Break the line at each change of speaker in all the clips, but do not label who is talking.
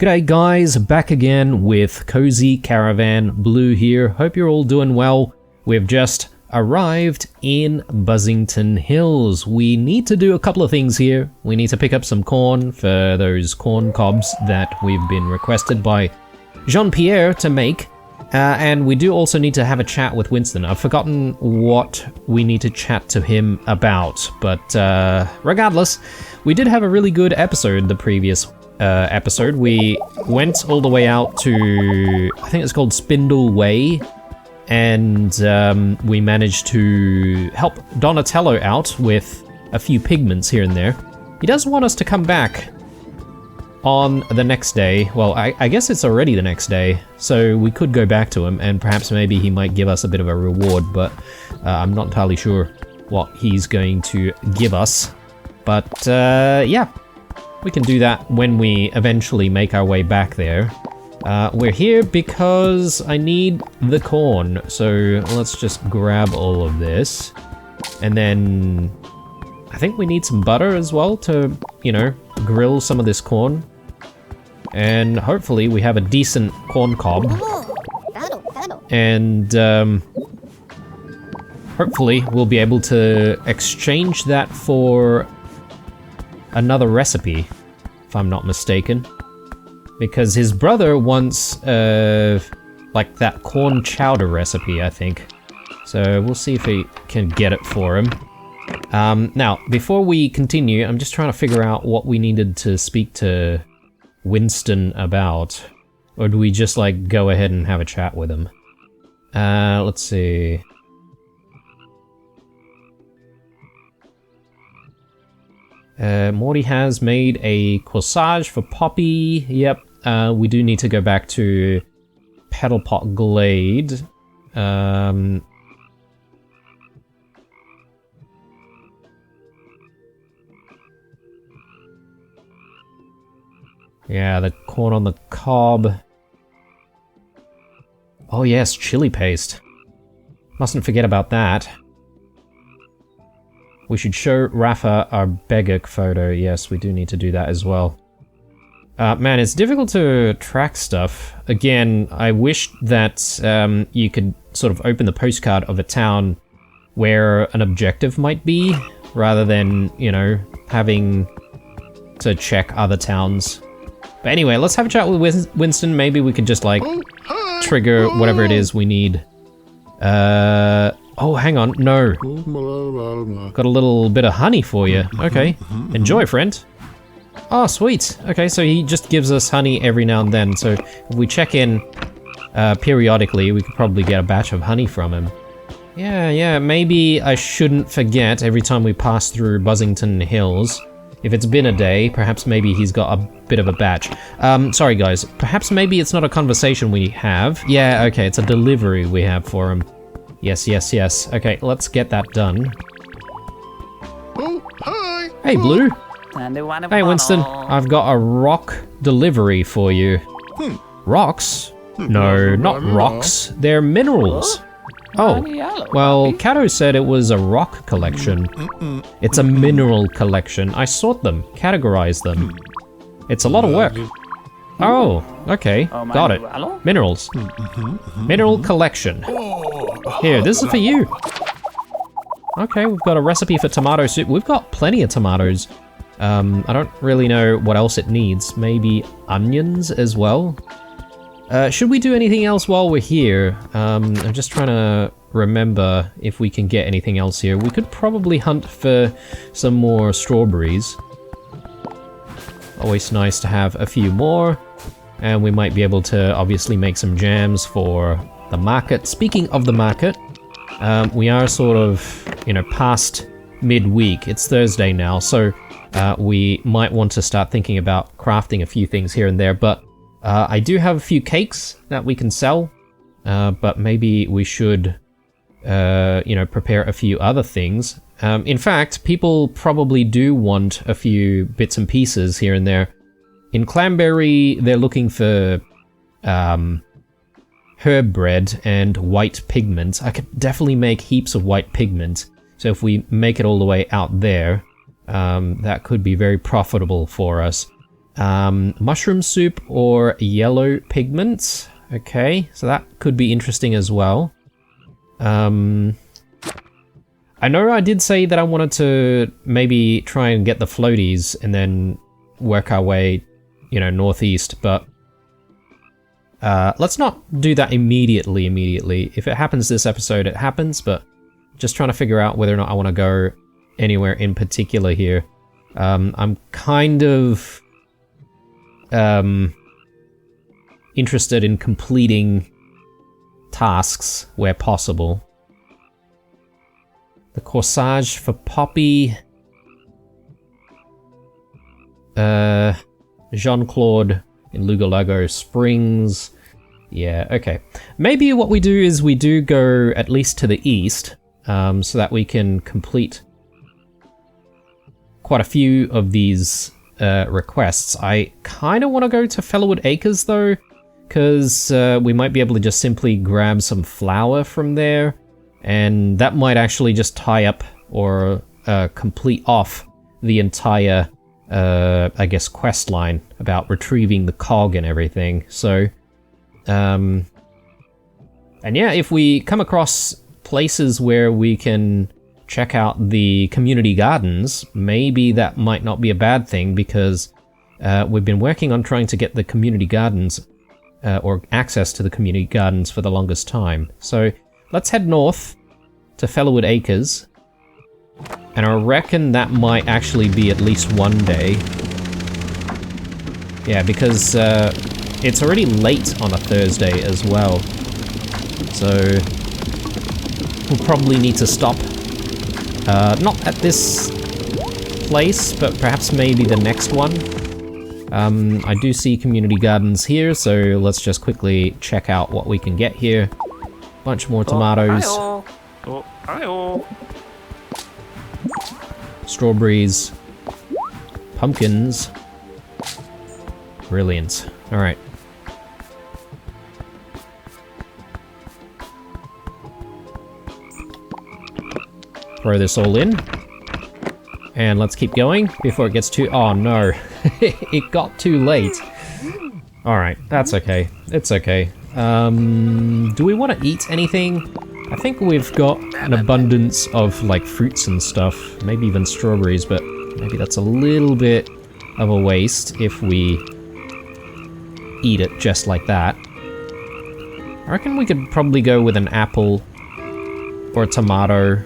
G'day guys, back again with Cozy Caravan, Blue here. Hope you're all doing well. We've just arrived in Buzzington Hills. We need to do a couple of things here. We need to pick up some corn for those corn cobs that we've been requested by Jean-Pierre to make. And we do also need to have a chat with Winston. I've forgotten what we need to chat to him about, but regardless, we did have a really good episode the previous episode. We went all the way out to, I think it's called Spindle Way, and we managed to help Donatello out with a few pigments here and there. He does want us to come back on the next day. Well, I guess it's already the next day, so we could go back to him and perhaps maybe he might give us a bit of a reward, but I'm not entirely sure what he's going to give us. But yeah, we can do that when we eventually make our way back there. We're here because I need the corn, so let's just grab all of this. And then I think we need some butter as well to, you know, grill some of this corn. And hopefully we have a decent corn cob. And hopefully we'll be able to exchange that for another recipe, if I'm not mistaken. Because his brother wants like that corn chowder recipe, I think. So we'll see if he can get it for him. Now, before we continue, I'm just trying to figure out what we needed to speak to Winston about, or do we just like go ahead and have a chat with him? Let's see. Morty has made a corsage for Poppy. Yep. We do need to go back to Petalpot Glade. Yeah, the corn on the cob. Oh yes, chili paste. Mustn't forget about that. We should show Rafa our Begek photo. Yes, we do need to do that as well. Man, it's difficult to track stuff. Again, I wish that you could sort of open the postcard of a town where an objective might be, rather than, you know, having to check other towns. But anyway, let's have a chat with Winston. Maybe we could just, like, trigger whatever it is we need. Oh, hang on. No. Got a little bit of honey for you. Okay. Enjoy, friend. Oh, sweet. Okay, so he just gives us honey every now and then. So if we check in periodically, we could probably get a batch of honey from him. Yeah, maybe I shouldn't forget every time we pass through Buzzington Hills. If it's been a day, perhaps maybe he's got a bit of a batch. Sorry guys, perhaps maybe it's not a conversation we have. Yeah, okay, it's a delivery we have for him. Yes. Okay, let's get that done.
Oh, hi!
Hey, Blue. Hey, Winston. I've got a rock delivery for you. Rocks? No, not rocks. They're minerals. Oh, well, Kato said it was a rock collection. It's a mineral collection. I sort them, categorize them. It's a lot of work. Oh, okay, got it. Minerals. Mineral collection. Here, this is for you. Okay, we've got a recipe for tomato soup. We've got plenty of tomatoes. I don't really know what else it needs. Maybe onions as well? Should we do anything else while we're here? I'm just trying to remember if we can get anything else here. We could probably hunt for some more strawberries. Always nice to have a few more. And we might be able to obviously make some jams for the market. Speaking of the market, we are sort of, you know, past midweek. It's Thursday now, so we might want to start thinking about crafting a few things here and there, but I do have a few cakes that we can sell, but maybe we should, you know, prepare a few other things. In fact, people probably do want a few bits and pieces here and there. In Clanberry, they're looking for herb bread and white pigment. I could definitely make heaps of white pigment, so if we make it all the way out there, that could be very profitable for us. Mushroom soup or yellow pigment. Okay, so that could be interesting as well. I know I did say that I wanted to maybe try and get the floaties and then work our way, you know, northeast, but let's not do that immediately. If it happens this episode, it happens, but just trying to figure out whether or not I want to go anywhere in particular here. I'm kind of interested in completing tasks where possible. The corsage for Poppy. Jean-Claude in Lugalago Springs. Yeah, okay. Maybe what we do is we do go at least to the east, so that we can complete quite a few of these requests. I kind of want to go to Fellowwood Acres though, because we might be able to just simply grab some flour from there, and that might actually just tie up or complete off the entire, I guess, quest line about retrieving the cog and everything. So, and yeah, if we come across places where we can check out the community gardens, maybe that might not be a bad thing, because we've been working on trying to get the community gardens, or access to the community gardens for the longest time. So let's head north to Fellowwood Acres, and I reckon that might actually be at least one day. Yeah, because it's already late on a Thursday as well, so we'll probably need to stop. Not at this place, but perhaps maybe the next one. I do see community gardens here, so let's just quickly check out what we can get here. Bunch more tomatoes. Strawberries. Pumpkins. Brilliant. Alright. Throw this all in. And let's keep going before it gets too... Oh no, it got too late. Alright, that's okay. It's okay. Do we want to eat anything? I think we've got an abundance of, like, fruits and stuff. Maybe even strawberries, but maybe that's a little bit of a waste if we eat it just like that. I reckon we could probably go with an apple or a tomato.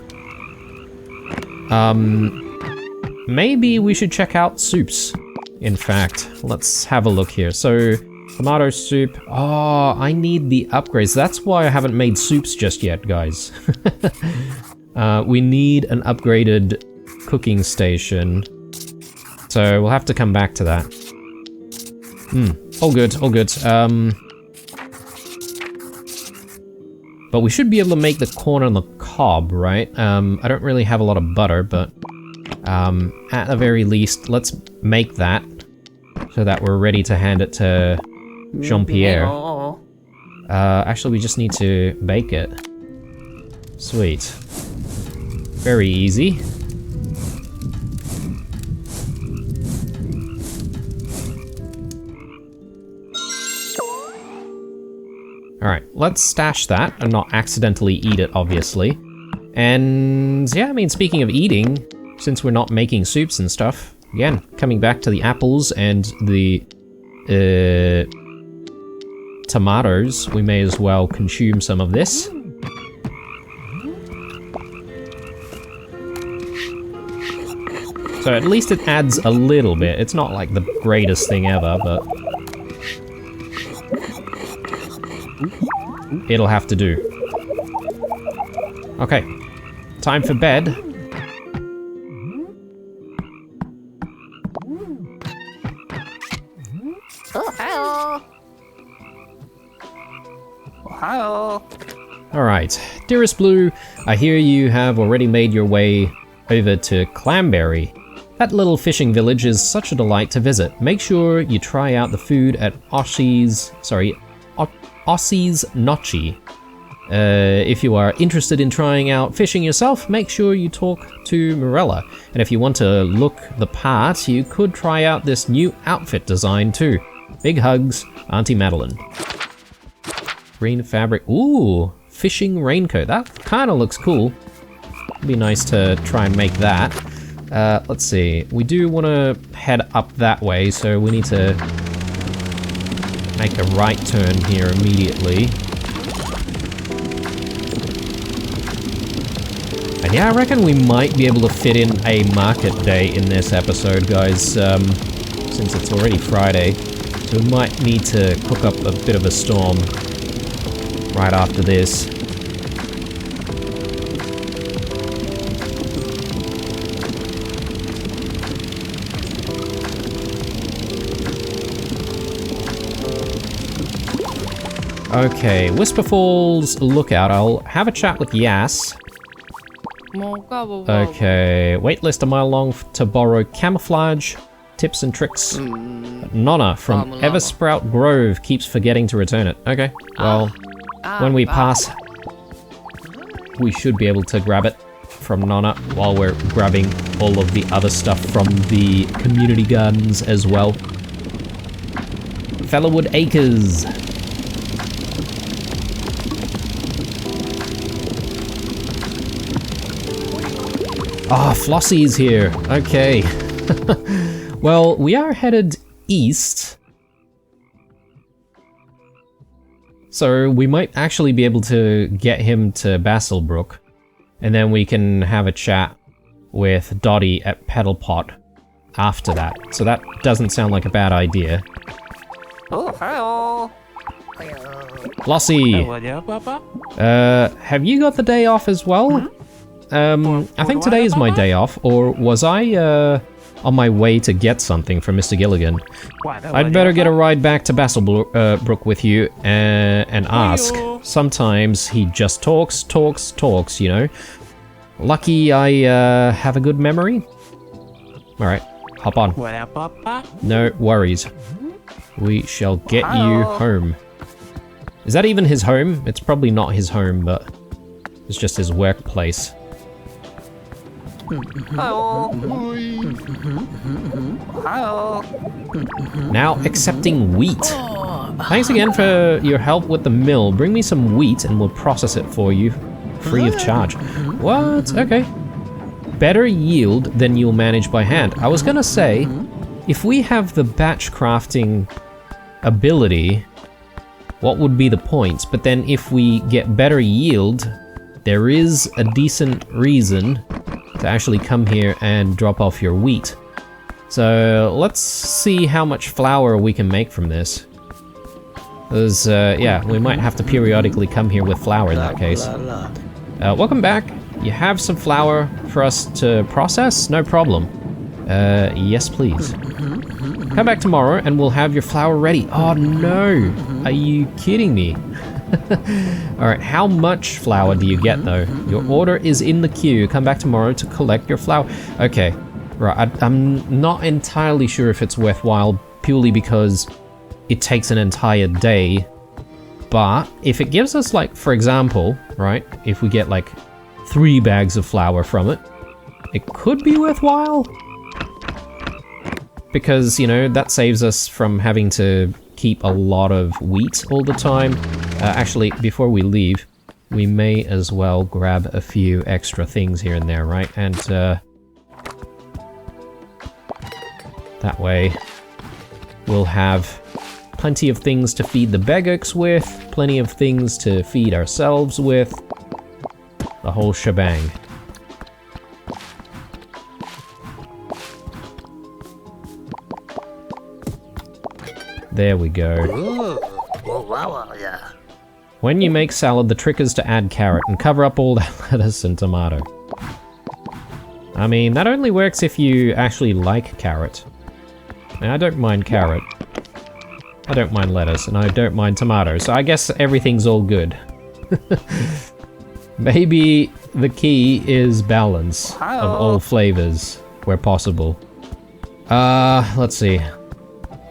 Maybe we should check out soups, in fact. Let's have a look here. So, tomato soup. Oh, I need the upgrades. That's why I haven't made soups just yet, guys. We need an upgraded cooking station. So, we'll have to come back to that. All good, all good. But we should be able to make the corn on the cob, right? I don't really have a lot of butter, but at the very least, let's make that so that we're ready to hand it to Jean-Pierre. Actually, we just need to bake it. Sweet. Very easy. Alright, let's stash that and not accidentally eat it, obviously. And yeah, I mean, speaking of eating, since we're not making soups and stuff, again, coming back to the apples and the tomatoes, we may as well consume some of this. So at least it adds a little bit. It's not like the greatest thing ever, but it'll have to do. Okay, time for bed. Alright, dearest Blue, I hear you have already made your way over to Clamberry. That little fishing village is such a delight to visit. Make sure you try out the food at Ossie's Notchi. If you are interested in trying out fishing yourself, make sure you talk to Morella. And if you want to look the part, you could try out this new outfit design too. Big hugs, Auntie Madeline. Green fabric. Ooh, fishing raincoat. That kind of looks cool. It'd be nice to try and make that. Let's see. We do want to head up that way, so we need to make a right turn here immediately. And yeah, I reckon we might be able to fit in a market day in this episode, guys, since it's already Friday. So we might need to cook up a bit of a storm right after this. Okay, Whisper Falls Lookout. I'll have a chat with Yas. Okay, waitlist a mile long to borrow camouflage, tips and tricks. Nonna from Eversprout Grove keeps forgetting to return it. Okay, well, when we pass, we should be able to grab it from Nonna while we're grabbing all of the other stuff from the community gardens as well. Fellowwood Acres. Ah, Flossie's here. Okay. Well, we are headed east. So we might actually be able to get him to Basselbrook. And then we can have a chat with Dottie at Petalpot after that. So that doesn't sound like a bad idea.
Oh, hello.
Flossie! Have you got the day off as well? I think today is my day off, or was I on my way to get something from Mr. Gilligan? I'd better get a ride back to Basselbrook with you and ask. Sometimes he just talks, you know. Lucky I have a good memory. Alright, hop on. No worries. We shall get you home. Is that even his home? It's probably not his home, but it's just his workplace.
Hello. Hello.
Now accepting wheat. Thanks again for your help with the mill. Bring me some wheat and we'll process it for you, free of charge. What? Okay. Better yield than you'll manage by hand. I was gonna say, if we have the batch crafting ability, what would be the points? But then if we get better yield, there is a decent reason to actually come here and drop off your wheat. So let's see how much flour we can make from this. Because, yeah, we might have to periodically come here with flour in that case. Welcome back. You have some flour for us to process? No problem. Yes, please. Come back tomorrow and we'll have your flour ready. Oh no! Are you kidding me? Alright, how much flour do you get though? Your order is in the queue. Come back tomorrow to collect your flour. Okay, right, I'm not entirely sure if it's worthwhile purely because it takes an entire day. But if it gives us, like, for example, right, if we get like 3 bags of flour from it, it could be worthwhile. Because, you know, that saves us from having to keep a lot of wheat all the time. Actually, before we leave, we may as well grab a few extra things here and there, right? And that way we'll have plenty of things to feed the Begooks with, plenty of things to feed ourselves with, the whole shebang. There we go. When you make salad, the trick is to add carrot and cover up all that lettuce and tomato. I mean, that only works if you actually like carrot. Now, I don't mind carrot. I don't mind lettuce, and I don't mind tomato, so I guess everything's all good. Maybe the key is balance of all flavors, where possible. Let's see.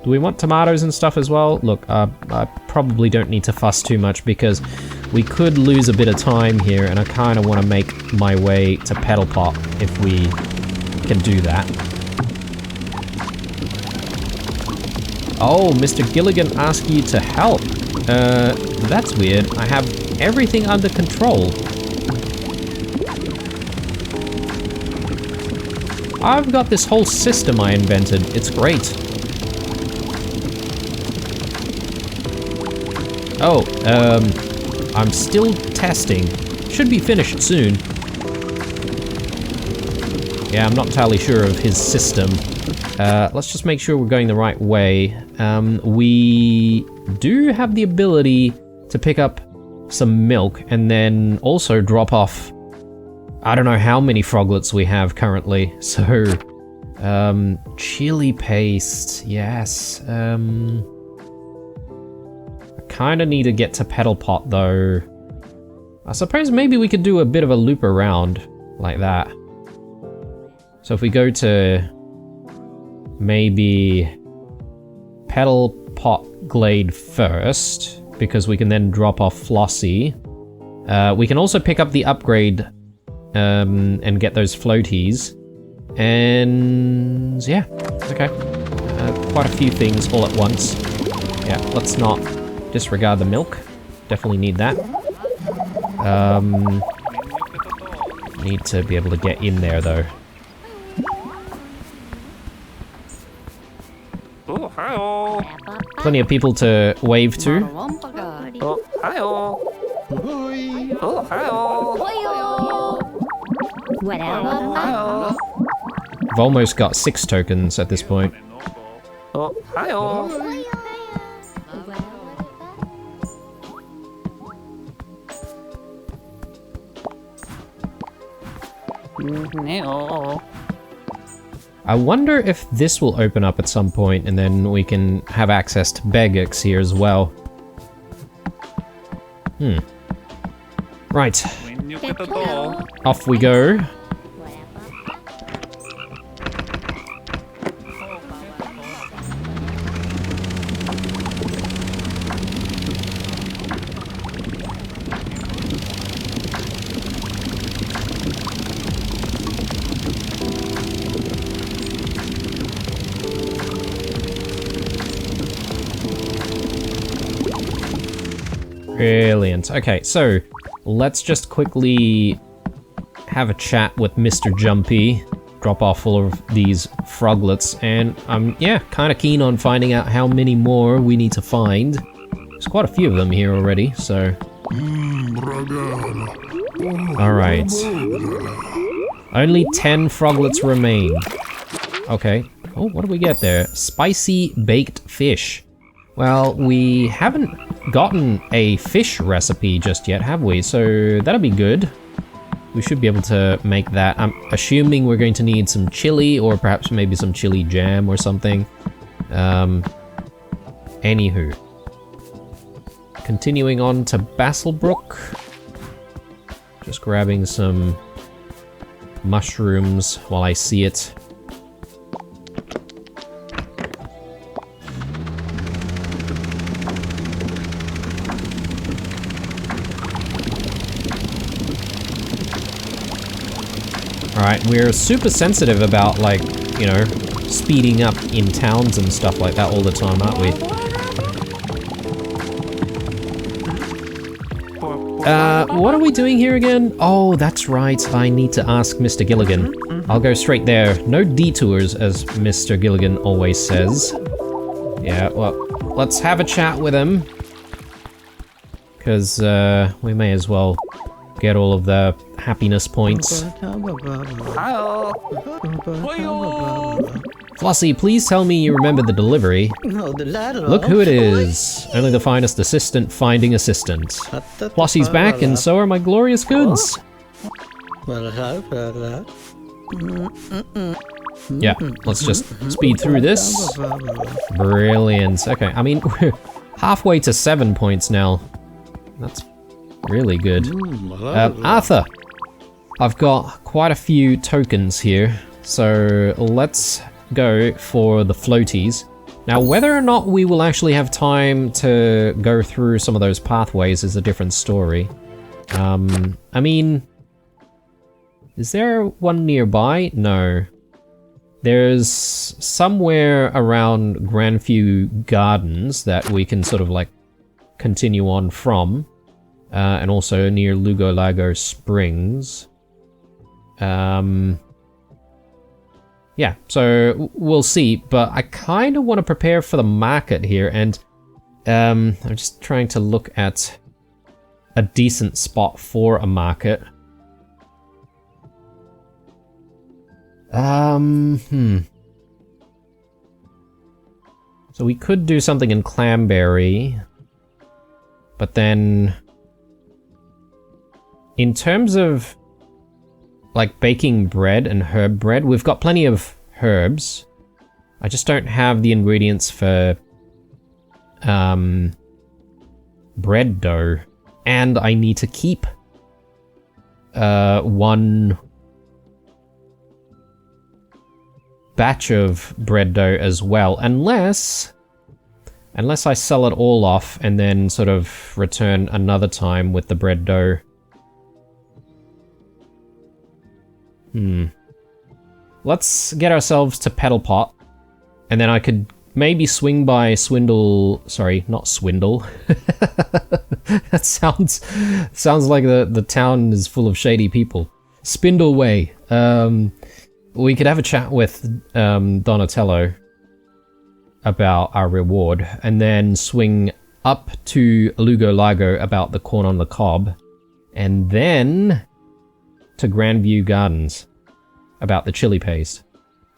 Do we want tomatoes and stuff as well? Look, I probably don't need to fuss too much because we could lose a bit of time here, and I kind of want to make my way to Petal Pot if we can do that. Oh, Mr. Gilligan asked you to help. That's weird. I have everything under control. I've got this whole system I invented. It's great. Oh, I'm still testing. Should be finished soon. Yeah, I'm not entirely sure of his system. Let's just make sure we're going the right way. We do have the ability to pick up some milk and then also drop off, I don't know how many froglets we have currently. So, chili paste, yes. I kind of need to get to Petal Pot though. I suppose maybe we could do a bit of a loop around like that. So if we go to maybe Petal Pot Glade first, because we can then drop off Flossie. We can also pick up the upgrade and get those floaties. And yeah, okay. Quite a few things all at once. Yeah, let's not disregard the milk. Definitely need that. Need to be able to get in there though.
Oh, hi-oh.
Plenty of people to wave to.
Oh, hi-oh.
Ahoy!
Oh, hi-oh. Hi-oh.
I've almost got 6 tokens at this point.
Oh, hi-oh. No.
I wonder if this will open up at some point and then we can have access to Begix here as well. Right. Off we go. Brilliant. Okay, so let's just quickly have a chat with Mr. Jumpy, drop off all of these froglets, and I'm, yeah, kind of keen on finding out how many more we need to find. There's quite a few of them here already, so... Alright. Only 10 froglets remain. Okay. Oh, what do we get there? Spicy baked fish. Well, we haven't gotten a fish recipe just yet, have we? So that'll be good. We should be able to make that. I'm assuming we're going to need some chili or perhaps maybe some chili jam or something. Anywho. Continuing on to Basselbrook. Just grabbing some mushrooms while I see it. Alright, we're super sensitive about, like, you know, speeding up in towns and stuff like that all the time, aren't we? What are we doing here again? Oh, that's right, I need to ask Mr. Gilligan. I'll go straight there. No detours, as Mr. Gilligan always says. Yeah, well, let's have a chat with him. Because, we may as well get all of the happiness points.
Hi-oh.
Flossie, please tell me you remember the delivery. Look who it is. Only the finest assistant finding assistant. Flossie's back, and so are my glorious goods. Yeah, let's just speed through this. Brilliant. Okay, I mean, we're halfway to 7 points now. That's really good. Arthur, I've got quite a few tokens here, so let's go for the floaties. Now, whether or not we will actually have time to go through some of those pathways is a different story. I mean, is there one nearby? No. There's somewhere around Grandview Gardens that we can sort of like continue on from, and also near Lugo Lago Springs. Yeah, so we'll see, but I kind of want to prepare for the market here, and I'm just trying to look at a decent spot for a market. So we could do something in Clamberry, but then in terms of like baking bread and herb bread, we've got plenty of herbs. I just don't have the ingredients for bread dough, and I need to keep one batch of bread dough as well, unless I sell it all off and then sort of return another time with the bread dough. Let's get ourselves to Pedal Pot, and then I could maybe swing by Swindle... Sorry, not Swindle. That sounds like the town is full of shady people. Spindle Way. We could have a chat with Donatello about our reward, and then swing up to Lugo Lago about the corn on the cob, and then to Grandview Gardens about the chili paste.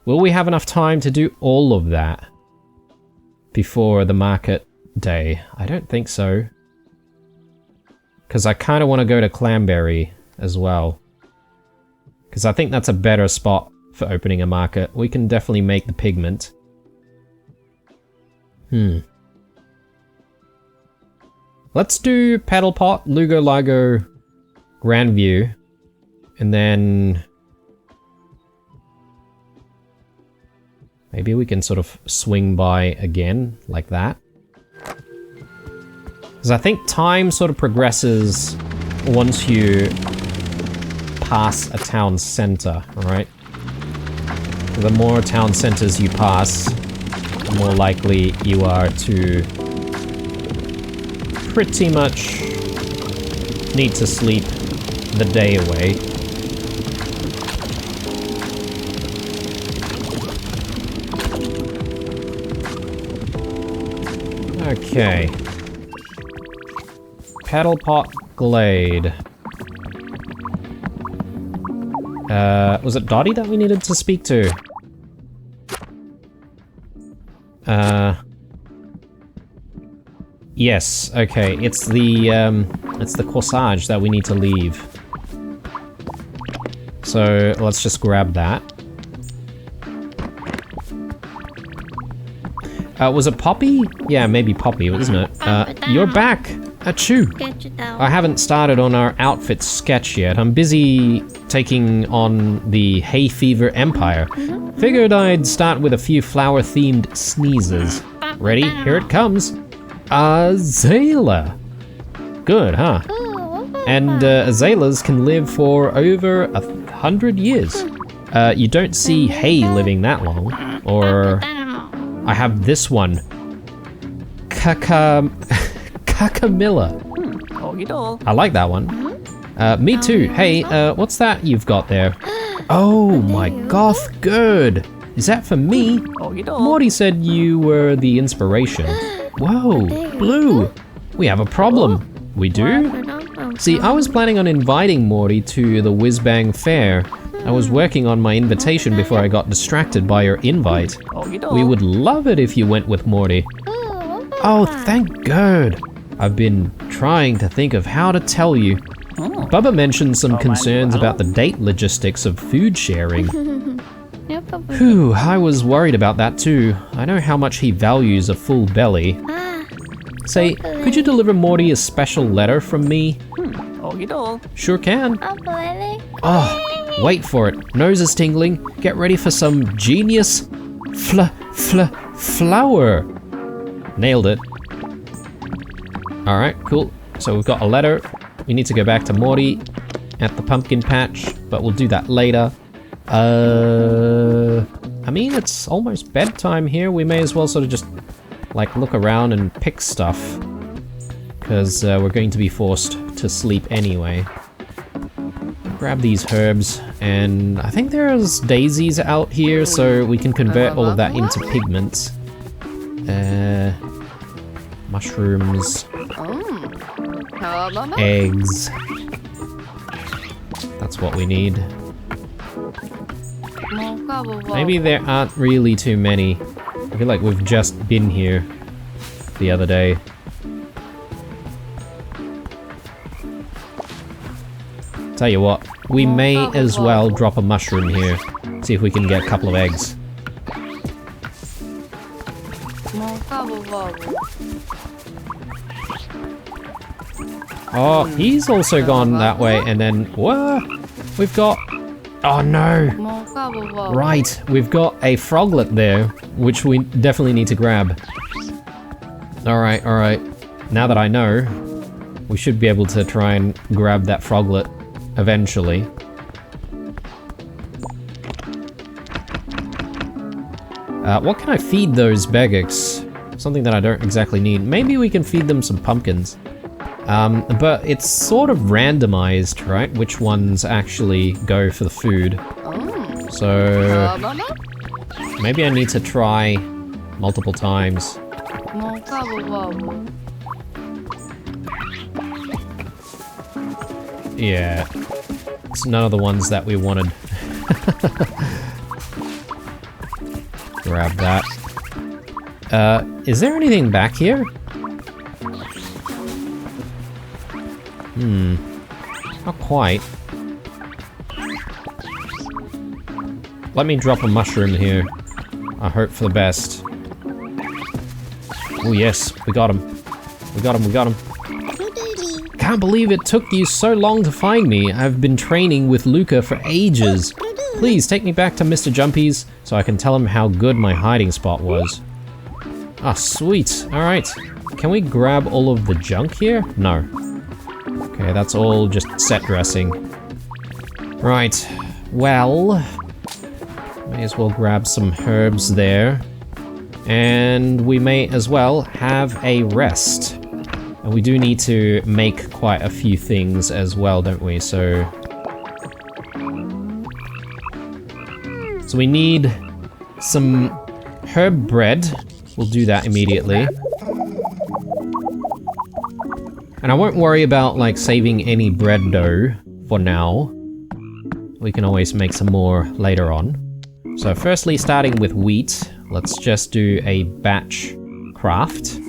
Will we have enough time to do all of that before the market day? I don't think so. Because I kind of want to go to Clamberry as well. Because I think that's a better spot for opening a market. We can definitely make the pigment. Let's do Paddle Pot, Lugo Lago, Grandview, and then maybe we can sort of swing by again like that. Because I think time sort of progresses once you pass a town center, alright? The more town centers you pass, the more likely you are to pretty much need to sleep the day away. Okay. Paddle Pot Glade. Was it Dottie that we needed to speak to? Yes, okay, it's the corsage that we need to leave. So, let's just grab that. Was it Poppy? Yeah, maybe Poppy, wasn't it? You're back! Achoo! I haven't started on our outfit sketch yet. I'm busy taking on the Hay Fever Empire. Figured I'd start with a few flower-themed sneezes. Ready? Here it comes. Azalea. Good, huh? And azaleas can live for over 100 years. You don't see hay living that long. Or I have this one. Kakamilla. I like that one. Me too. Hey, what's that you've got there? Oh, my goth good. Is that for me? Morty said you were the inspiration. Whoa, Blue. We have a problem. We do? See, I was planning on inviting Morty to the Whiz Bang Fair. I was working on my invitation before I got distracted by your invite. We would love it if you went with Morty. Oh, thank God. I've been trying to think of how to tell you. Bubba mentioned some concerns about the date logistics of food sharing. Whew, I was worried about that too. I know how much he values a full belly. Say, could you deliver Morty a special letter from me? Sure can. Oh, wait for it. Nose is tingling. Get ready for some genius flower. Nailed it. Alright, cool. So we've got a letter. We need to go back to Morty at the pumpkin patch, but we'll do that later. I mean, it's almost bedtime here. We may as well sort of just, like, look around and pick stuff. Because we're going to be forced to sleep anyway. Grab these herbs, and I think there's daisies out here, so we can convert all of that into pigments. Mushrooms. Eggs. That's what we need. Maybe there aren't really too many. I feel like we've just been here the other day. Tell you what, we may as well drop a mushroom here. See if we can get a couple of eggs. Oh, he's also gone that way, and then, what? We've got, oh no. Right, we've got a froglet there, which we definitely need to grab. Alright, alright. Now that I know, we should be able to try and grab that froglet eventually. What can I feed those begics? Something that I don't exactly need. Maybe we can feed them some pumpkins. But it's sort of randomized, right? Which ones actually go for the food. So maybe I need to try multiple times. Yeah, it's none of the ones that we wanted. Grab that. Is there anything back here? Not quite. Let me drop a mushroom here. I hope for the best. Oh yes, we got him. We got him, we got him. Can't believe it took you so long to find me. I've been training with Luca for ages. Please take me back to Mr. Jumpy's so I can tell him how good my hiding spot was. Ah, sweet. Alright. Can we grab all of the junk here? No. Okay, that's all just set dressing. Right. Well, may as well grab some herbs there. And we may as well have a rest. And we do need to make quite a few things as well, don't we? So we need some herb bread. We'll do that immediately. And I won't worry about, like, saving any bread dough for now. We can always make some more later on. So firstly, starting with wheat, let's just do a batch craft.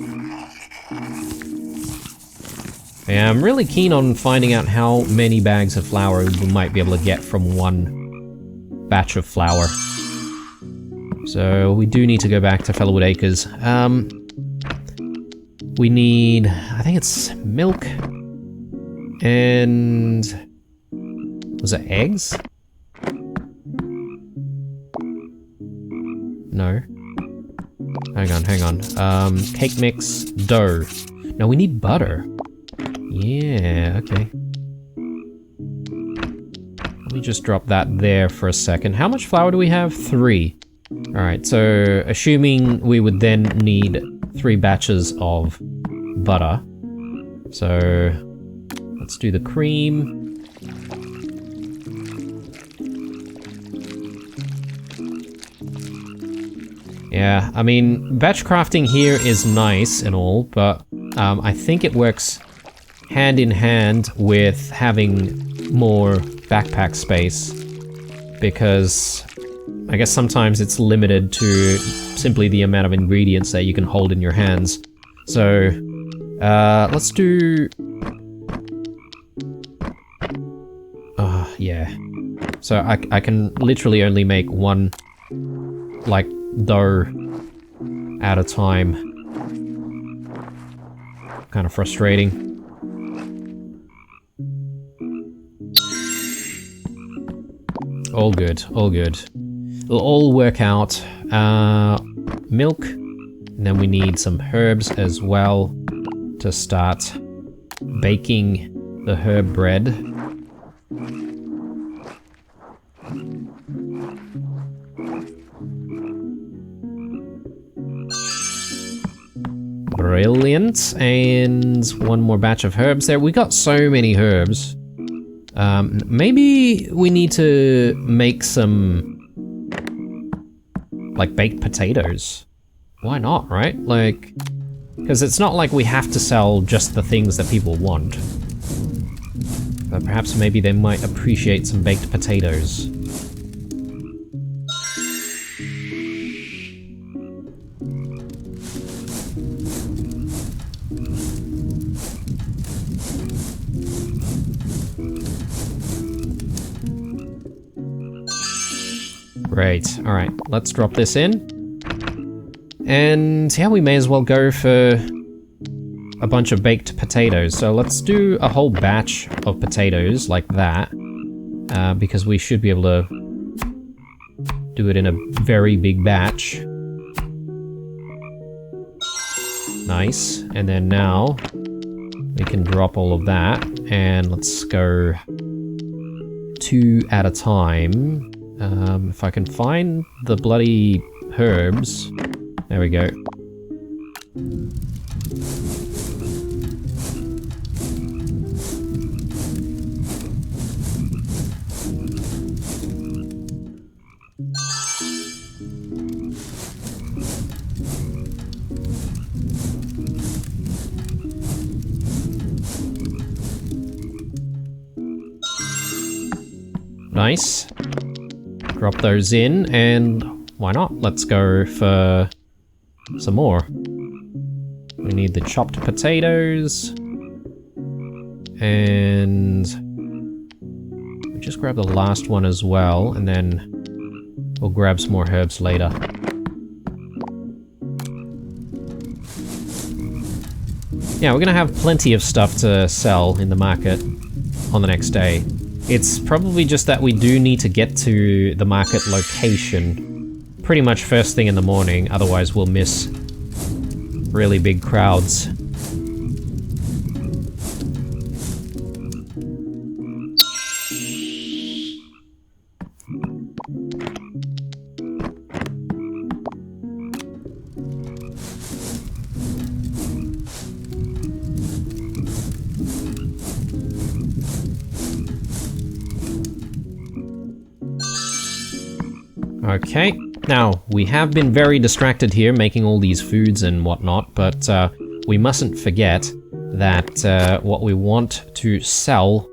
Yeah, I'm really keen on finding out how many bags of flour we might be able to get from one batch of flour. So we do need to go back to Fellowwood Acres. We need, I think it's milk and, was it eggs? No. Hang on. Cake mix, dough. No, we need butter. Yeah, okay. Let me just drop that there for a second. How much flour do we have? 3. Alright, so assuming we would then need 3 batches of butter. So let's do the cream. Yeah, I mean, batch crafting here is nice and all, but I think it works hand in hand with having more backpack space, because I guess sometimes it's limited to simply the amount of ingredients that you can hold in your hands. So let's do... yeah. So I can literally only make one, like, dough at a time. Kind of frustrating. All good, all good. It'll all work out. Milk. And then we need some herbs as well to start baking the herb bread. Brilliant. And one more batch of herbs there. We got so many herbs. Maybe we need to make some like baked potatoes. Why not, right? Like, because it's not like we have to sell just the things that people want. But perhaps maybe they might appreciate some baked potatoes. Great. Alright, let's drop this in. And yeah, we may as well go for a bunch of baked potatoes. So let's do a whole batch of potatoes like that. Because we should be able to do it in a very big batch. Nice. And then now we can drop all of that. And let's go 2 at a time. If I can find the bloody herbs. There we go. Nice. Drop those in, and why not? Let's go for some more. We need the chopped potatoes. And we just grab the last one as well, and then we'll grab some more herbs later. Yeah, we're gonna have plenty of stuff to sell in the market on the next day. It's probably just that we do need to get to the market location pretty much first thing in the morning, otherwise we'll miss really big crowds. Okay, now, we have been very distracted here making all these foods and whatnot, but we mustn't forget that what we want to sell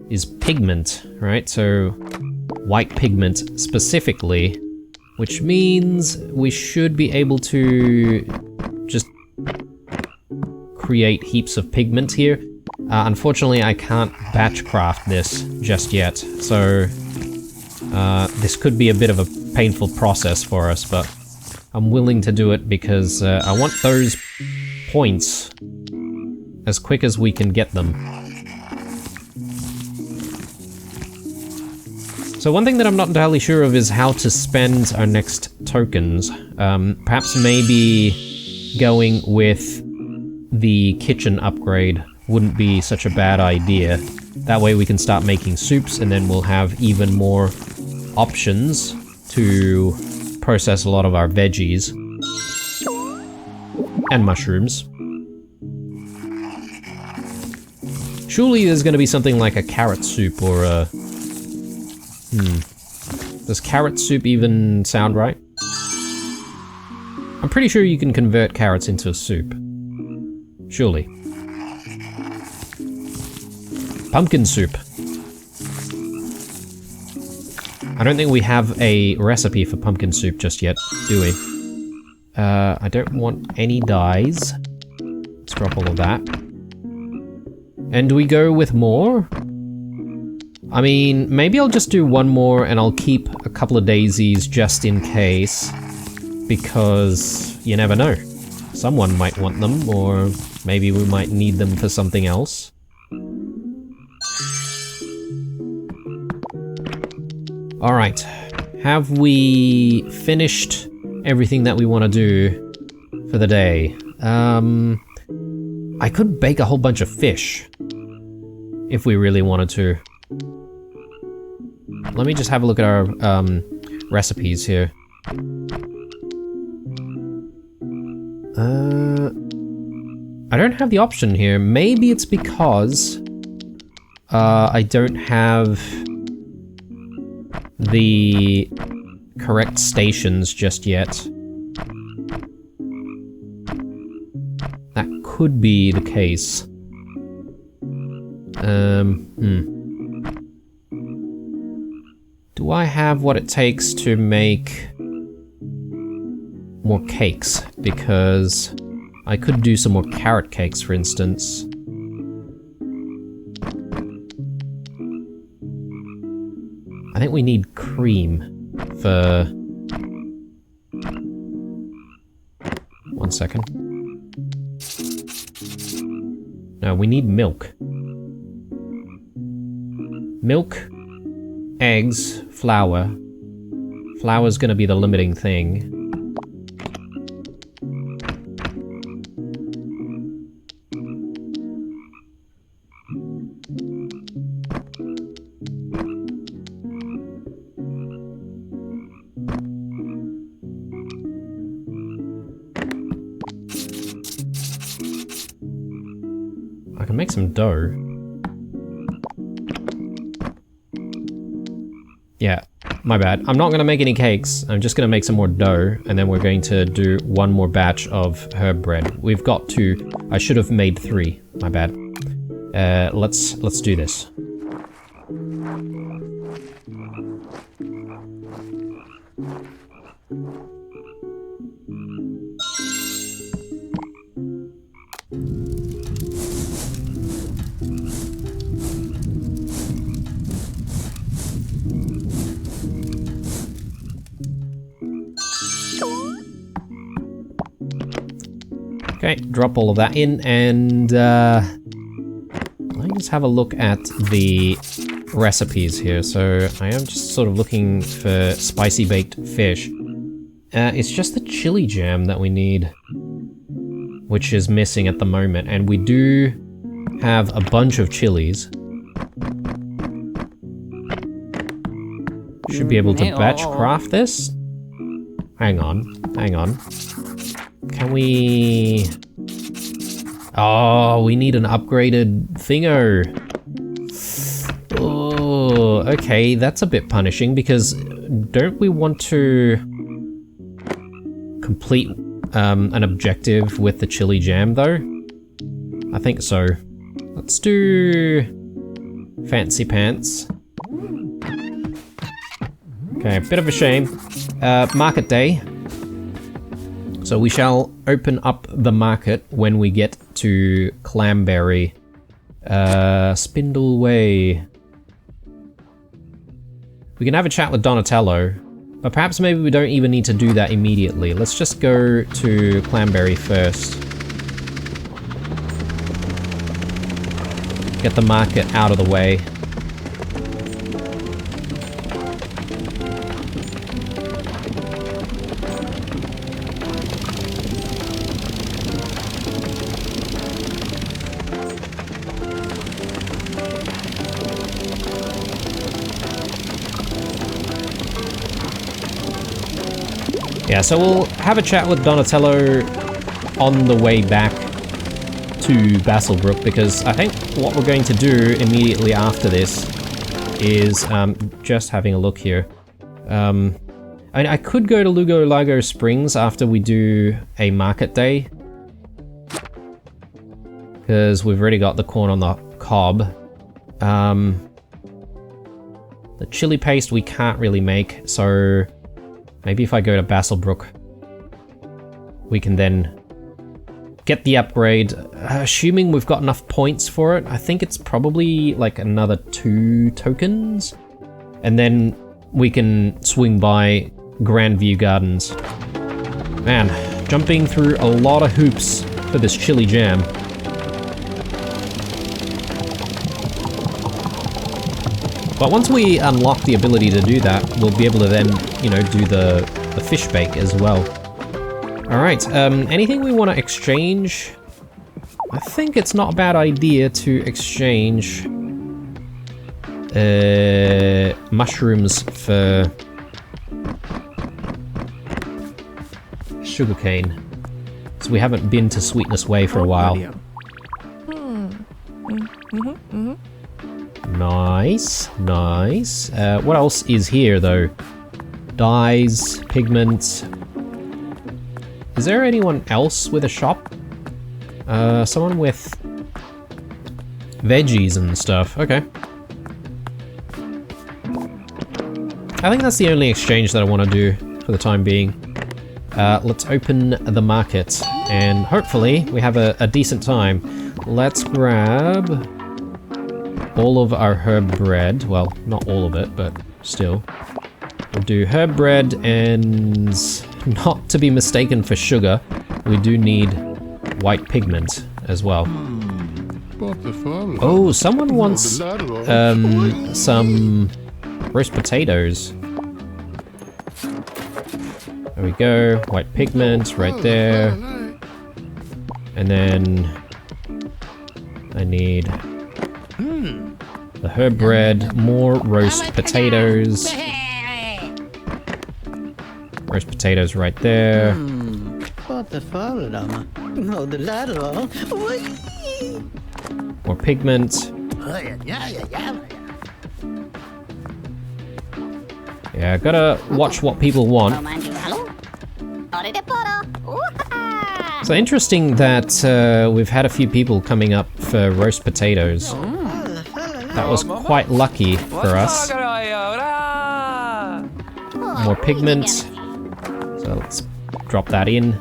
is pigment, right? So, white pigment specifically, which means we should be able to just create heaps of pigment here. Unfortunately, I can't batch craft this just yet, so this could be a bit of a painful process for us, but I'm willing to do it because I want those points as quick as we can get them. So one thing that I'm not entirely sure of is how to spend our next tokens. Perhaps maybe going with the kitchen upgrade wouldn't be such a bad idea. That way we can start making soups, and then we'll have even more options to process a lot of our veggies and mushrooms. Surely there's going to be something like a carrot soup or a... Does carrot soup even sound right? I'm pretty sure you can convert carrots into a soup. Surely. Pumpkin soup. I don't think we have a recipe for pumpkin soup just yet, do we? I don't want any dyes. Let's drop all of that. And do we go with more? I mean, maybe I'll just do one more and I'll keep a couple of daisies just in case. Because you never know. Someone might want them, or maybe we might need them for something else. Alright, have we finished everything that we want to do for the day. I could bake a whole bunch of fish if we really wanted to. Let me just have a look at our recipes here. I don't have the option here. Maybe it's because I don't have the correct stations just yet. That could be the case. Do I have what it takes to make more cakes? Because I could do some more carrot cakes, for instance. I think we need cream for... One second. No, we need milk. Milk, eggs, flour. Flour's gonna be the limiting thing. I can make some dough. Yeah, my bad. I'm not going to make any cakes. I'm just going to make some more dough, and then we're going to do one more batch of herb bread. We've got 2. I should have made 3. My bad. Let's do this. Okay, drop all of that in, and let me just have a look at the recipes here. So I am just sort of looking for spicy baked fish. It's just the chili jam that we need, which is missing at the moment, and we do have a bunch of chilies. Should be able to batch craft this. Hang on, hang on. Can we... Oh, we need an upgraded thingo. Oh, okay, that's a bit punishing because don't we want to complete an objective with the chili jam though? I think so. Let's do fancy pants. Okay, a bit of a shame. Market day. So we shall open up the market when we get to Clamberry. Spindle Way. We can have a chat with Donatello, but perhaps maybe we don't even need to do that immediately. Let's just go to Clamberry first. Get the market out of the way. Yeah, so we'll have a chat with Donatello on the way back to Basselbrook, because I think what we're going to do immediately after this is just having a look here. I could go to Lugo Lago Springs after we do a market day, because we've already got the corn on the cob. The chili paste we can't really make, so maybe if I go to Basselbrook, we can then get the upgrade. Assuming we've got enough points for it, I think it's probably like another 2 tokens. And then we can swing by Grandview Gardens. Man, jumping through a lot of hoops for this chili jam. But once we unlock the ability to do that, we'll be able to then, you know, do the fish bake as well. Alright, anything we want to exchange? I think it's not a bad idea to exchange mushrooms for sugarcane. So we haven't been to Sweetness Way for a while. Nice, nice. What else is here though? Dyes, pigments. Is there anyone else with a shop? Someone with veggies and stuff. Okay. I think that's the only exchange that I want to do for the time being. Let's open the market and hopefully we have a decent time. Let's grab all of our herb bread. Well, not all of it, but still. We'll do herb bread and not to be mistaken for sugar, we do need white pigment as well. Oh, someone wants some roast potatoes. There we go, white pigment right there. And then I need the herb bread, more roast potatoes. Roast potatoes right there. More pigment. Yeah, gotta watch what people want. So interesting that we've had a few people coming up for roast potatoes. That was quite lucky for us. More pigment. So let's drop that in.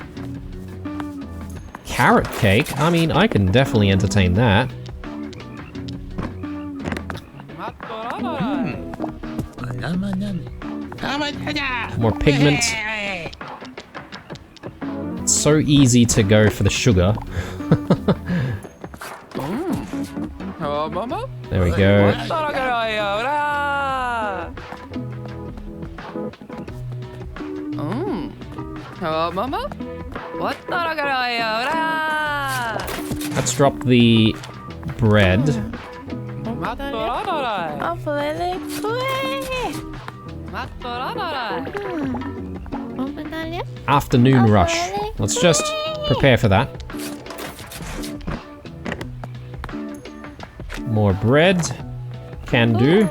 Carrot cake? I mean, I can definitely entertain that. More pigment. It's so easy to go for the sugar. There we go. Let's drop the bread. Afternoon rush. Let's just prepare for that. More bread. Can do.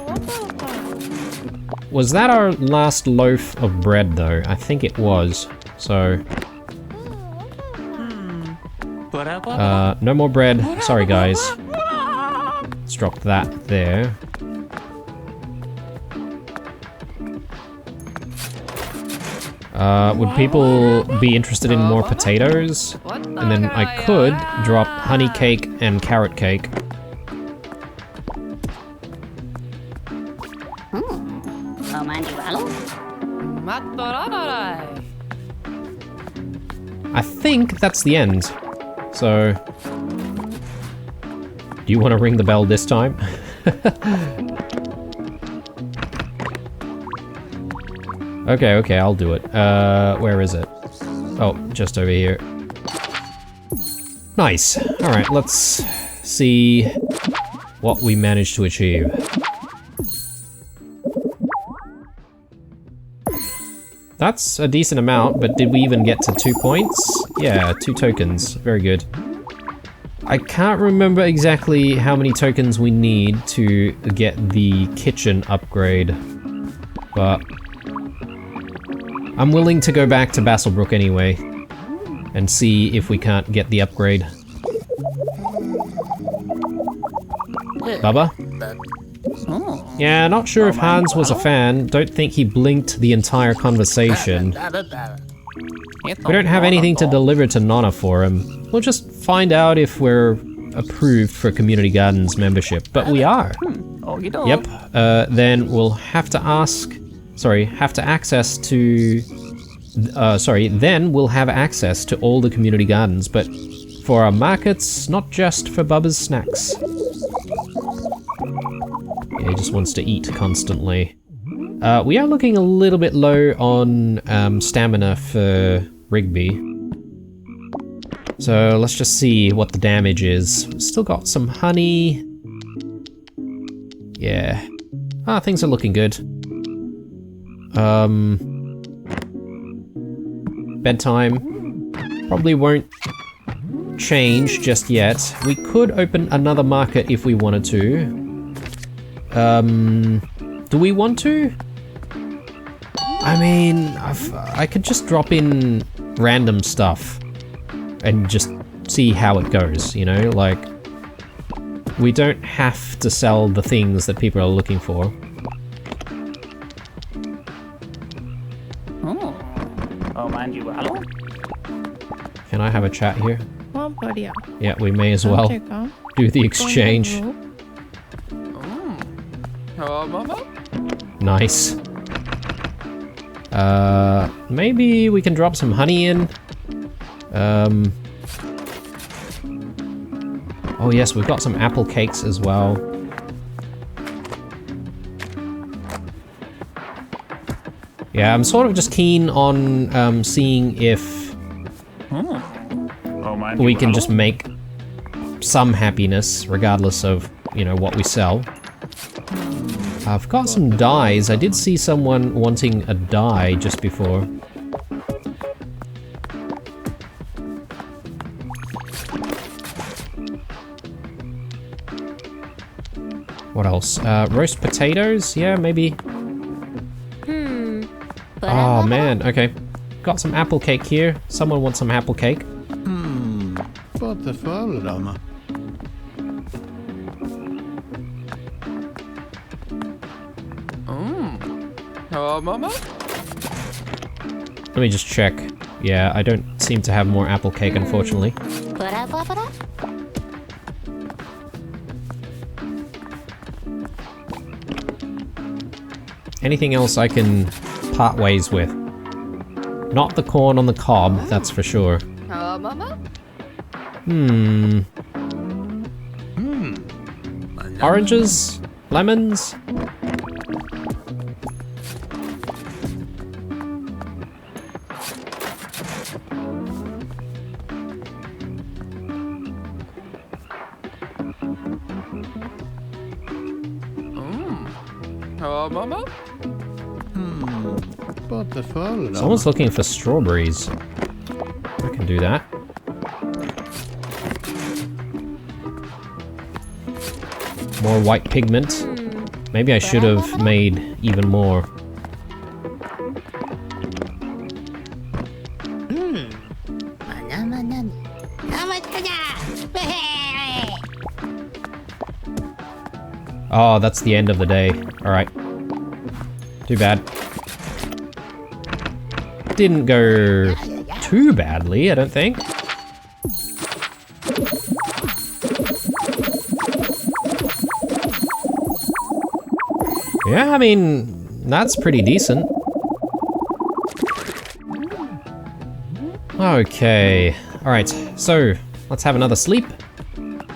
Was that our last loaf of bread though? I think it was. So... no more bread. Sorry guys. Let's drop that there. Would people be interested in more potatoes? And then I could drop honey cake and carrot cake. I think that's the end. So, do you want to ring the bell this time? Okay, I'll do it. Where is it? Oh, just over here. Nice. Alright, let's see what we managed to achieve. That's a decent amount, but did we even get to 2 points? Yeah, 2 tokens. Very good. I can't remember exactly how many tokens we need to get the kitchen upgrade, but I'm willing to go back to Basselbrook anyway and see if we can't get the upgrade. Bubba? Yeah, not sure if Hans was a fan. Don't think he blinked the entire conversation. We don't have anything to deliver to Nonna for him. We'll just find out if we're approved for Community Gardens membership, but we are. Yep, then we'll have to ask... Sorry, have to access to... then we'll have access to all the community gardens, but for our markets, not just for Bubba's snacks. Yeah, he just wants to eat constantly. We are looking a little bit low on stamina for Rigby. So let's just see what the damage is. Still got some honey. Yeah. Ah, things are looking good. Bedtime. Probably won't change just yet. We could open another market if we wanted to. Do we want to? I mean, I could just drop in random stuff and just see how it goes, you know? Like, we don't have to sell the things that people are looking for. Can I have a chat here? Yeah, we may as well do the exchange. Nice. Maybe we can drop some honey in. Oh yes, we've got some apple cakes as well. Yeah, I'm sort of just keen on seeing if we can just make some happiness, regardless of, you know, what we sell. I've got some dyes. I did see someone wanting a dye just before. What else? Roast potatoes? Yeah, maybe. Oh man, okay. Got some apple cake here. Someone wants some apple cake.
What the fuck,
Let me just check. Yeah, I don't seem to have more apple cake, unfortunately. Anything else I can part ways with? Not the corn on the cob, that's for sure. Oranges? Lemons?
What the fuck?
Someone's looking for strawberries. I can do that. More white pigment. Maybe I should have made even more. Oh, that's the end of the day. Alright. Too bad. Didn't go too badly, I don't think. Yeah, I mean, that's pretty decent. Okay. Alright, so let's have another sleep.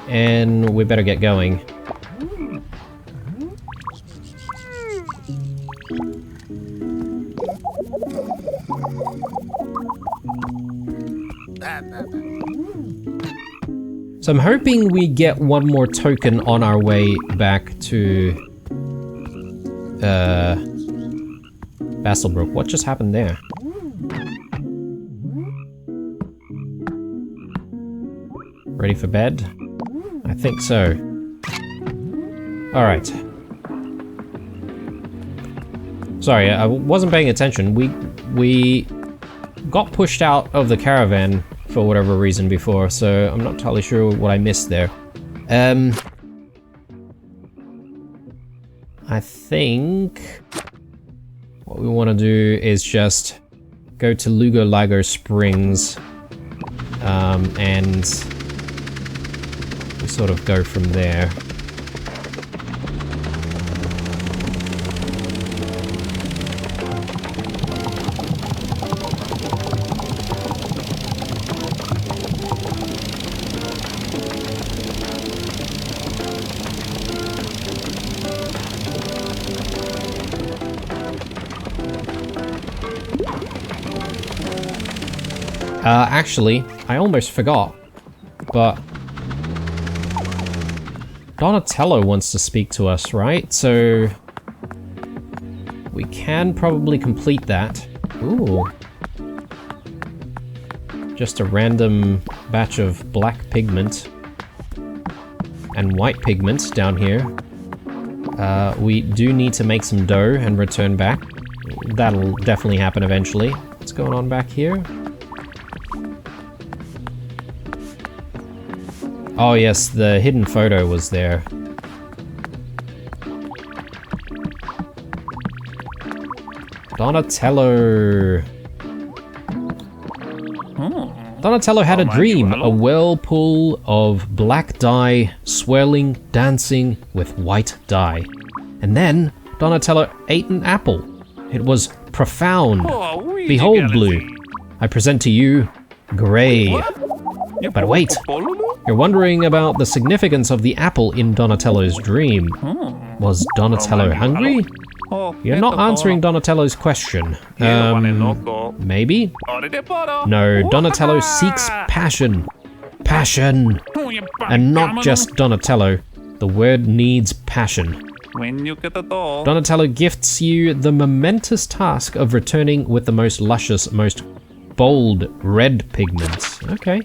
And we better get going. So I'm hoping we get one more token on our way back to Bastelbrook. What just happened there? Ready for bed? I think so. Alright. Sorry, I wasn't paying attention. We got pushed out of the caravan for whatever reason before, so I'm not totally sure what I missed there. I think what we want to do is just go to Lugo Lago Springs, and we sort of go from there. Actually, I almost forgot. But Donatello wants to speak to us, right? So we can probably complete that. Ooh. Just a random batch of black pigment and white pigment down here. We do need to make some dough and return back. That'll definitely happen eventually. What's going on back here? Oh yes, the hidden photo was there. Donatello. Donatello had a dream, a whirlpool of black dye swirling, dancing with white dye. And then Donatello ate an apple. It was profound. Behold, Blue. I present to you Gray. But wait, you're wondering about the significance of the apple in Donatello's dream. Was Donatello hungry? You're not answering Donatello's question. Maybe? No, Donatello seeks passion. Passion! And not just Donatello. The word needs passion. Donatello gifts you the momentous task of returning with the most luscious, most bold red pigments. Okay.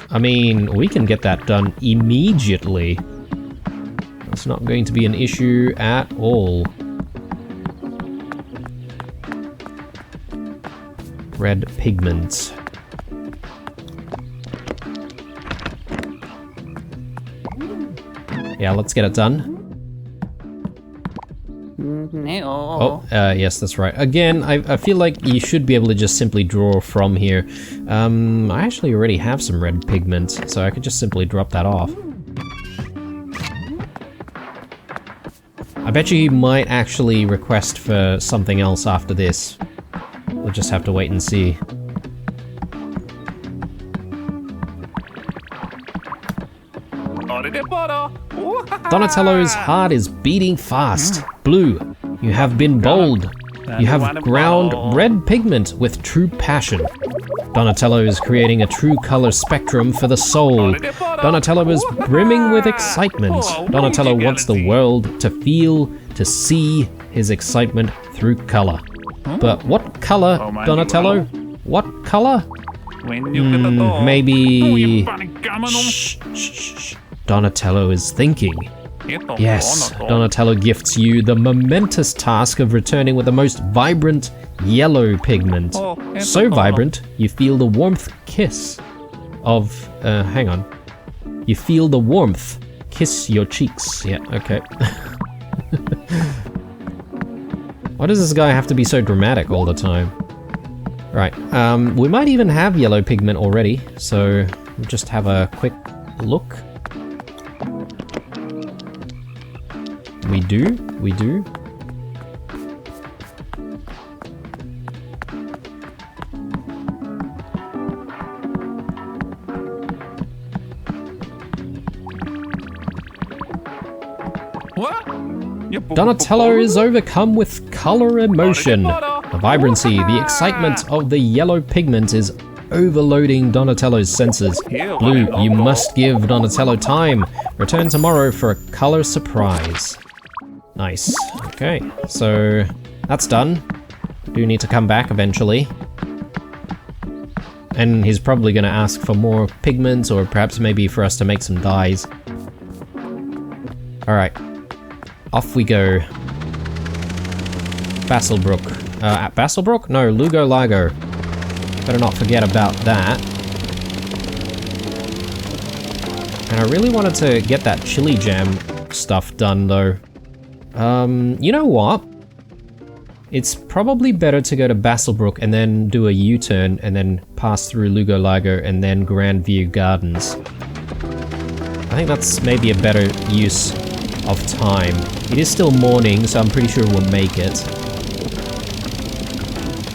I mean, we can get that done immediately. That's not going to be an issue at all. Red pigment. Yeah, let's get it done. Oh, yes, that's right. Again, I feel like you should be able to just simply draw from here. I actually already have some red pigment, so I could just simply drop that off. I bet you he might actually request for something else after this. We'll just have to wait and see. Donatello's heart is beating fast. Blue, you have been bold. You have ground red pigment with true passion. Donatello is creating a true color spectrum for the soul. Donatello is brimming with excitement. Donatello wants the world to feel, to see his excitement through color. But what color, Donatello? What color? Maybe... Shh, shh, shh. Donatello is thinking. Yes, Donatello gifts you the momentous task of returning with the most vibrant yellow pigment. So vibrant, you feel the warmth kiss of... hang on. You feel the warmth kiss your cheeks. Yeah, okay. Why does this guy have to be so dramatic all the time? Right, we might even have yellow pigment already, so we'll just have a quick look. We do, we do. Donatello is overcome with color emotion. The vibrancy, the excitement of the yellow pigment is overloading Donatello's senses. Blue, you must give Donatello time. Return tomorrow for a color surprise. Nice. Okay, so that's done. Do need to come back eventually. And he's probably going to ask for more pigments, or perhaps maybe for us to make some dyes. Alright. Off we go. Basselbrook. At Basselbrook? No, Lugo Lago. Better not forget about that. And I really wanted to get that chili jam stuff done, though. You know what? It's probably better to go to Basselbrook and then do a U-turn and then pass through Lugo Lago and then Grandview Gardens. I think that's maybe a better use of time. It is still morning, so I'm pretty sure we'll make it.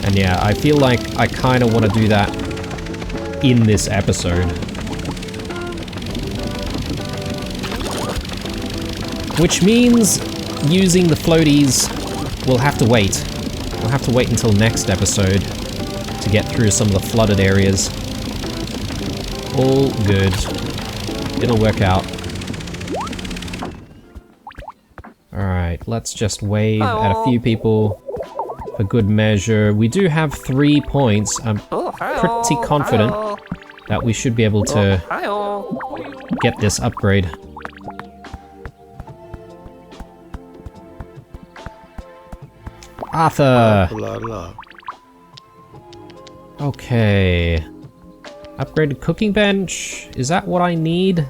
And yeah, I feel like I kind of want to do that in this episode. Which means using the floaties will have to wait. We'll have to wait until next episode to get through some of the flooded areas. All good. It'll work out. Alright, let's just wave at a few people for good measure. We do have 3 points. I'm pretty confident that we should be able to get this upgrade. Arthur!
La la.
Okay. Upgraded cooking bench. Is that what I need?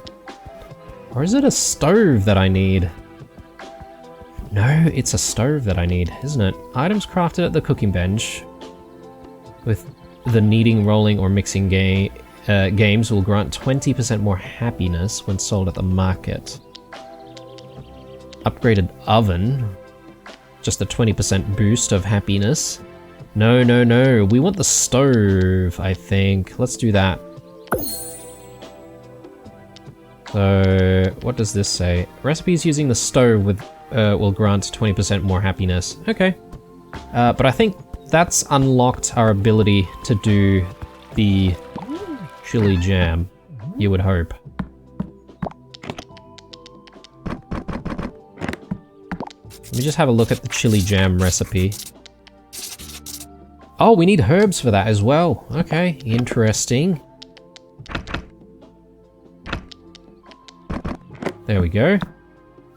Or is it a stove that I need? No, it's a stove that I need, isn't it? Items crafted at the cooking bench with the kneading, rolling, or mixing games will grant 20% more happiness when sold at the market. Upgraded oven. Just a 20% boost of happiness. No, no, no. We want the stove, I think. Let's do that. So, what does this say? Recipes using the stove with will grant 20% more happiness. Okay. But I think that's unlocked our ability to do the chili jam, you would hope. Let me just have a look at the chili jam recipe. Oh, we need herbs for that as well. Okay, interesting. There we go.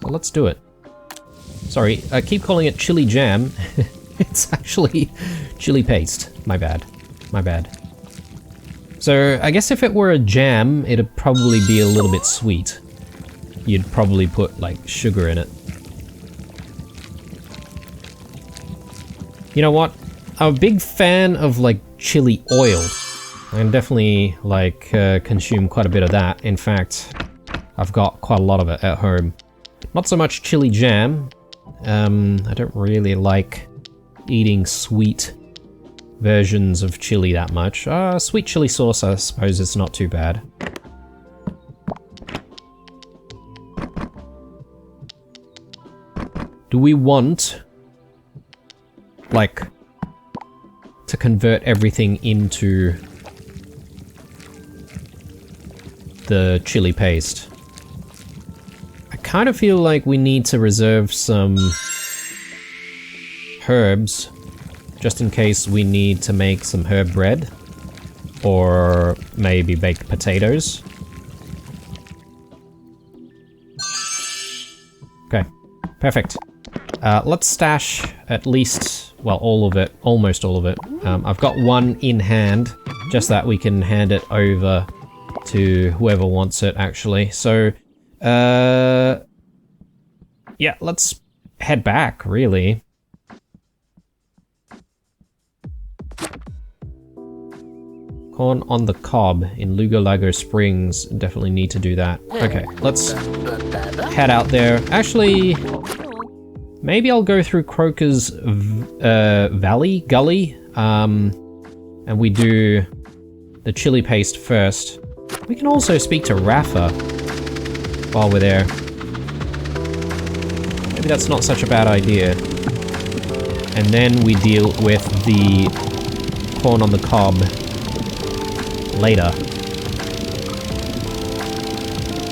So let's do it. Sorry, I keep calling it chili jam. It's actually chili paste. My bad. My bad. So, I guess if it were a jam, it'd probably be a little bit sweet. You'd probably put, like, sugar in it. You know what? I'm a big fan of, like, chili oil. I can definitely, like, consume quite a bit of that. In fact, I've got quite a lot of it at home. Not so much chili jam. I don't really like eating sweet versions of chili that much. Sweet chili sauce, I suppose it's not too bad. Do we want, like, to convert everything into the chili paste? I kind of feel like we need to reserve some herbs just in case we need to make some herb bread or maybe baked potatoes. Okay, perfect. Let's stash at least, well, all of it, almost all of it. I've got one in hand, just that we can hand it over to whoever wants it, actually. So, yeah, let's head back, really. Corn on the cob in Lugo Springs. Definitely need to do that. Okay, let's head out there. Actually, maybe I'll go through Croker's Gully, and we do the chili paste first. We can also speak to Rafa while we're there. Maybe that's not such a bad idea. And then we deal with the corn on the cob later.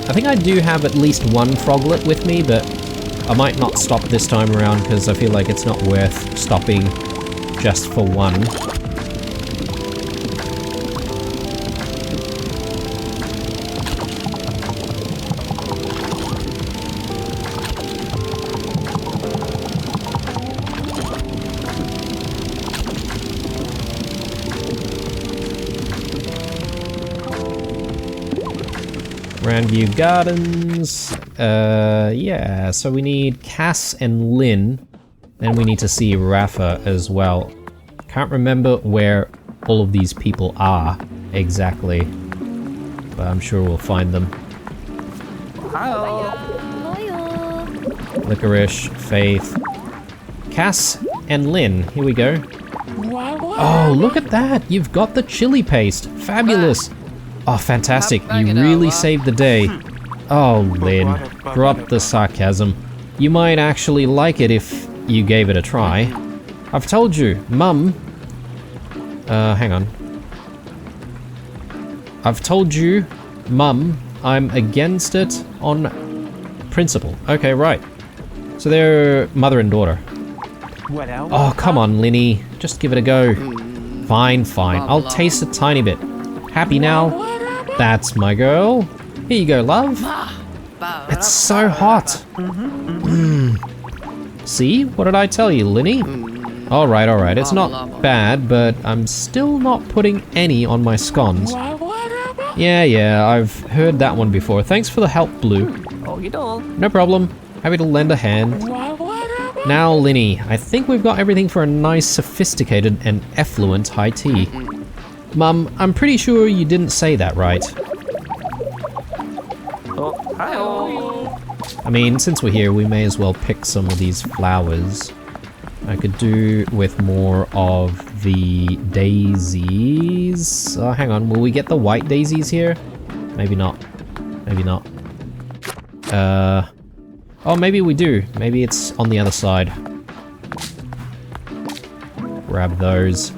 I think I do have at least one froglet with me, but I might not stop this time around because I feel like it's not worth stopping just for one. Grandview Gardens. Yeah, so we need Cass and Lynn. Then we need to see Rafa as well. Can't remember where all of these people are exactly, but I'm sure we'll find them. Licorice, Faith, Cass and Lynn. Here we go. Oh, look at that! You've got the chili paste. Fabulous. Oh, fantastic. You really saved the day. Oh, Lynn. Drop the sarcasm. You might actually like it if you gave it a try. I've told you, Mum. Hang on. I've told you, Mum, I'm against it on principle. Okay, right. So they're mother and daughter. Oh, come on, Linny. Just give it a go. Fine, fine. I'll taste a tiny bit. Happy now? That's my girl. Here you go, love. It's so hot. See? What did I tell you, Linny? Alright, alright. It's not bad, but I'm still not putting any on my scones. Yeah, I've heard that one before. Thanks for the help, Blue.
Oh, you don't.
No problem. Happy to lend a hand. Now, Linny, I think we've got everything for a nice, sophisticated, and effluent high tea. Mum, I'm pretty sure you didn't say that right.
Oh, hi-oh.
I mean, since we're here, we may as well pick some of these flowers. I could do with more of the daisies. Oh, hang on, will we get the white daisies here? Maybe not. Maybe not. Oh, maybe we do. Maybe it's on the other side. Grab those.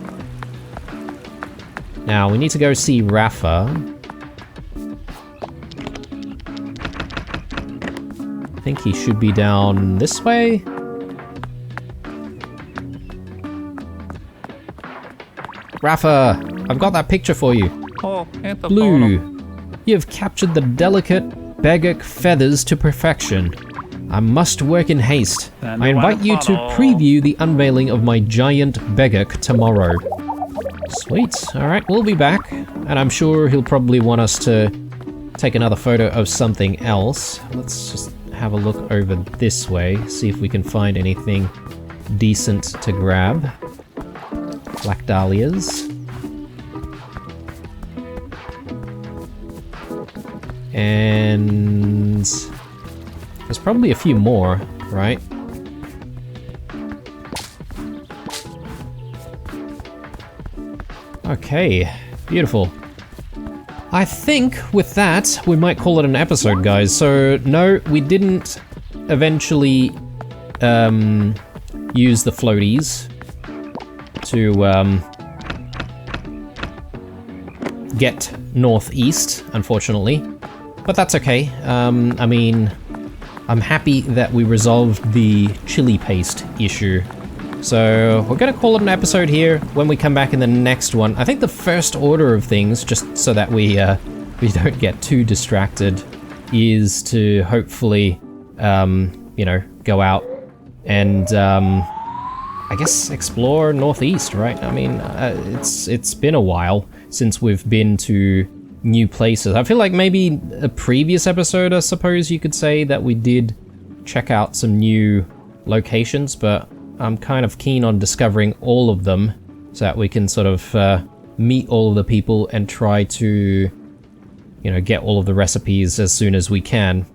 Now, we need to go see Rafa. I think he should be down this way. Rafa, I've got that picture for you.
Oh, and the
Blue,
photo.
you have captured the delicate Begek feathers to perfection. I must work in haste.
And
I invite you to
photo.
preview the unveiling of my giant Begek tomorrow. Sweet. Alright, we'll be back. And I'm sure he'll probably want us to take another photo of something else. Let's just have a look over this way, see if we can find anything decent to grab. Black dahlias. And there's probably a few more, right? Okay, beautiful. I think with that, we might call it an episode, guys. So, no, we didn't eventually use the floaties to get northeast, unfortunately. But that's okay. I mean, I'm happy that we resolved the chili paste issue. So we're gonna call it an episode here. When we come back in the next one, I think the first order of things, just so that we don't get too distracted, is to hopefully, you know, go out and I guess explore northeast, right? I mean, it's been a while since we've been to new places. I feel like maybe a previous episode, I suppose you could say, that we did check out some new locations, but I'm kind of keen on discovering all of them so that we can sort of meet all of the people and try to, you know, get all of the recipes as soon as we can.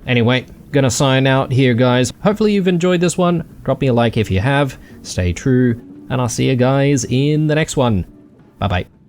Anyway, gonna sign out here, guys. Hopefully you've enjoyed this one. Drop me a like if you have. Stay true, and I'll see you guys in the next one. Bye-bye.